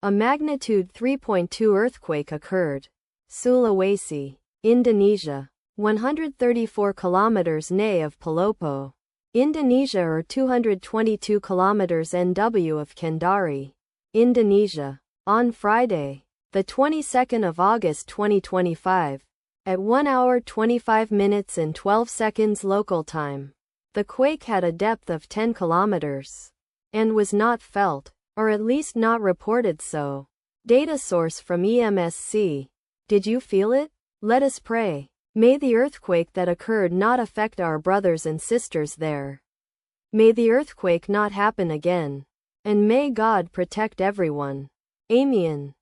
A magnitude 3.2 earthquake occurred. Sulawesi, Indonesia. 134 kilometers NE of Palopo, Indonesia or 222 kilometers NW of Kendari, Indonesia. On Friday, the 22nd of August 2025, at 1 hour 25 minutes and 12 seconds local time, the quake had a depth of 10 kilometers and was not felt, or at least not reported so. Data source from EMSC. Did you feel it? Let us pray. May the earthquake that occurred not affect our brothers and sisters there. May the earthquake not happen again. And may God protect everyone. Amen.